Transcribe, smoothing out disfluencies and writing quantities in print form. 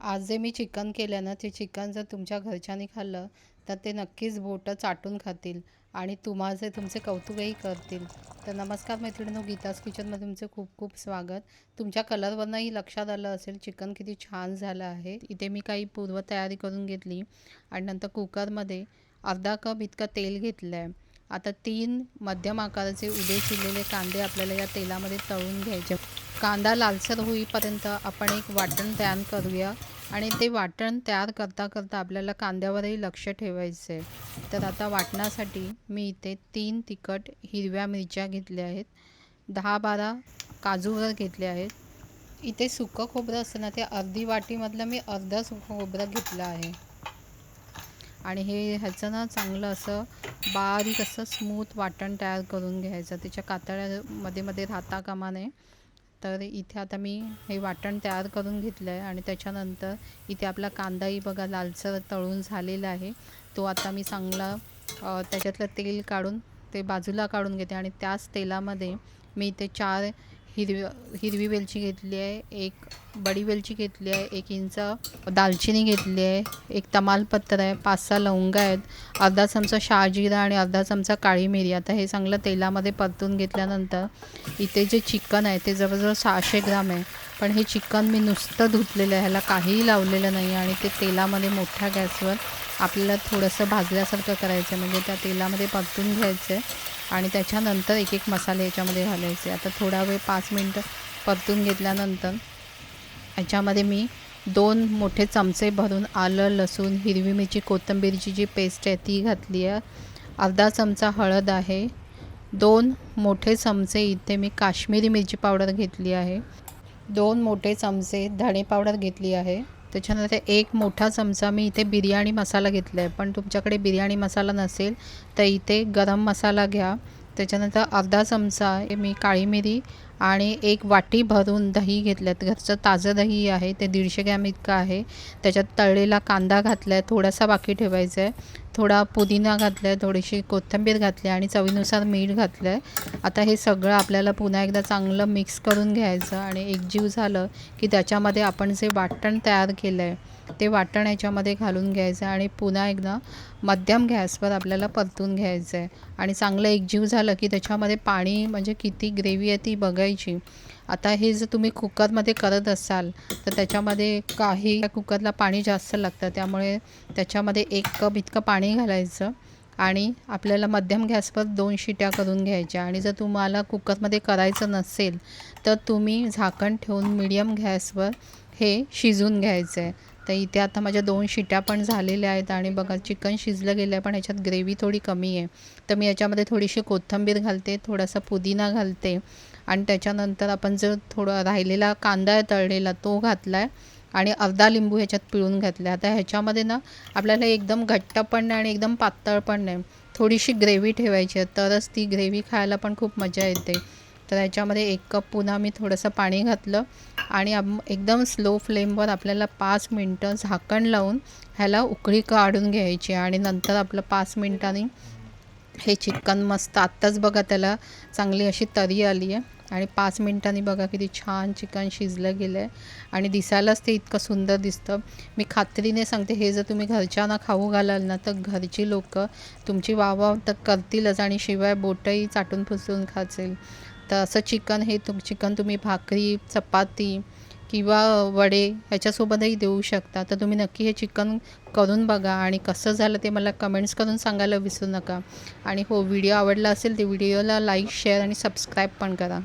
आज जे मी चिकन केलं ना, ते चिकन जर तुमच्या घरच्यांनी खाल्लं तर ते नक्कीच बोटं चाटून खातील आणि तुम्हाचे तुमचे कौतुकही करतील. तर नमस्कार मैत्रिणींनो, गीताज किचनमध्ये तुमचे खूप खूप स्वागत. तुमच्या कलरवरूनही लक्षात आलं असेल चिकन किती छान झालं आहे. इथे मी काही पूर्वतयारी करून घेतली आणि नंतर कुकरमध्ये अर्धा कप इतकं तेल घेतलं आहे. आता 3 मध्यम आकाराचे उभे चिरलेले कांदे आपल्याला या तेलामध्ये तळून घ्यायचे. कांदा लालसर होईपर्यंत आपण एक वाटण तयार करूया आणि ते वाटण तयार करता करता आपल्याला कांद्यावरही लक्ष ठेवायचं आहे. तर आता वाटणासाठी मी इथे 3 तिखट हिरव्या मिरच्या घेतल्या आहेत, 10-12 काजूगर घेतले आहेत. इथे सुकं खोबरं असतं ना, ते अर्धी वाटीमधलं मी अर्धा सुकं खोबरं घेतलं आहे आणि ह्याचं ना चांगलं असं बारीक असं स्मूथ वाटण तयार करून घ्यायचं. त्याच्या कातळ्या मध्ये मध्ये राहता कामा नये. तर इथे आता मी हे वाटण तयार करून घेतलं आहे आणि त्याच्यानंतर इथे आपला कांदाही बघा लालसर तळून झालेला आहे. तो आता मी चांगला त्याच्यातलं तेल काढून ते बाजूला काढून घेते आणि त्याच तेलामध्ये मी इथे 4 हिरवी वेलची घेतली आहे, 1 बडी वेलची घेतली आहे, 1 इंच दालचिनी घेतली आहे, 1 तमालपत्र आहे, 5-6 लवंगा आहेत, अर्धा चमचा शहाजिरा आणि अर्धा चमचा काळी मिरी. आता हे चांगलं तेलामध्ये परतून घेतल्यानंतर इथे जे चिकन आहे ते जवळजवळ 600 ग्राम आहे. पण हे चिकन मी नुसतं धुतलेलं आहे, ह्याला काहीही लावलेलं नाही आणि ते तेलामध्ये मोठ्या गॅसवर आपल्याला थोडंसं भाजल्यासारखं करायचं, म्हणजे त्या तेलामध्ये परतून घ्यायचं आहे आणि त्याच्यानंतर एक एक मसाले याच्यामध्ये घालायचे. आता थोडा वेळ 5 मिनटं परतून घेतल्यानंतर याच्यामध्ये मी 2 मोठे चमचे भरून आलं, लसूण, हिरवी मिरची, कोथिंबीरची जी पेस्ट आहे ती घातली आहे. अर्धा चमचा हळद आहे, 2 मोठे चमचे इथे मी काश्मीरी मिरची पावडर घेतली आहे, 2 मोठे चमचे धणे पावडर घेतली आहे. त्याच्यानंतर 1 मोठा चमचा मी इथे बिर्याणी मसाला घेतला आहे. पण तुमच्याकडे बिर्याणी मसाला नसेल तर इथे गरम मसाला घ्या. त्याच्यानंतर अर्धा चमचा मी काळी मिरी आणि 1 वाटी भरून दही घेतलं. घरचं ताजं दही आहे, ते 150 ग्रॅम इतकं आहे. त्याच्यात तळलेला कांदा घातला आहे, थोडासा बाकी ठेवायचा आहे, थोडा पुदिना घातला आहे, थोडीशी कोथिंबीर घातली आहे आणि चवीनुसार मीठ घातलं आहे. आता हे सगळं आपल्याला पुन्हा एकदा चांगलं मिक्स करून घ्यायचं आणि एकजीव झालं की त्याच्यामध्ये आपण जे वाटण तयार केलं आहे ते वाटण याच्यामध्ये घालून घ्यायचं आणि पुन्हा एकदा मध्यम गॅसवर आपल्याला परतून घ्यायचं आहे आणि चांगलं एकजीव झालं की त्याच्यामध्ये पाणी, म्हणजे किती ग्रेव्ही आहे ती बघायची. आता हे जर तुम्ही कुकरमध्ये करत असाल तर त्याच्यामध्ये काही कुकरला पाणी जास्त लागतं, त्यामुळे त्याच्यामध्ये 1 कप इतकं पाणी घालायचं आणि आपल्याला मध्यम गॅसवर 2 शिट्या करून घ्यायच्या. आणि जर तुम्हाला कुकरमध्ये करायचं नसेल तर तुम्ही झाकण ठेवून मीडियम गॅसवर हे शिजून घ्यायचं आहे. तर इथे आता माझ्या 2 शिट्या पण झालेल्या आहेत आणि बघा चिकन शिजलं गेलं आहे, पण ह्याच्यात ग्रेव्ही थोडी कमी आहे. तर मी याच्यामध्ये थोडीशी कोथिंबीर घालते, थोडासा पुदिना घालते आणि त्याच्यानंतर आपण जो थोडा राहिलेला कांदा आहे तळलेला तो घातला आहे आणि अर्धा लिंबू ह्याच्यात पिळून घातला आहे. आता ह्याच्यामध्ये ना आपल्याला एकदम घट्ट पण नाही आणि एकदम पातळ पण नाही, थोडीशी ग्रेव्ही ठेवायची आहे, तरच ती ग्रेव्ही खायला पण खूप मजा येते. तर ह्याच्यामध्ये 1 कप पुन्हा मी थोडंसं पाणी घातलं आणि एकदम स्लो फ्लेमवर आपल्याला 5 मिनटं झाकण लावून ह्याला उकळी काढून घ्यायची आणि नंतर आपलं 5 मिनटांनी हे चिकन मस्त, आत्ताच बघा त्याला चांगली अशी तरी आली आहे आणि 5 मिनटांनी बघा किती छान चिकन शिजलं गेलं आहे आणि दिसायलाच ते इतकं सुंदर दिसतं. मी खात्रीने सांगते, हे जर तुम्ही घरच्यांना खाऊ घालाल ना तर घरची लोकं तुमची वाह तर करतीलच आणि शिवाय बोटंही चाटून पुसून खातील. तर असं चिकन तुम्ही भाकरी, चपाती किंवा वडे ह्याच्यासोबतही देऊ शकता. तर तुम्ही नक्की हे चिकन करून बघा आणि कसं झालं ते मला कमेंट्स करून सांगायला विसरू नका. आणि हो, व्हिडिओ आवडला असेल तर व्हिडिओला लाईक, शेअर आणि सबस्क्राईब पण करा.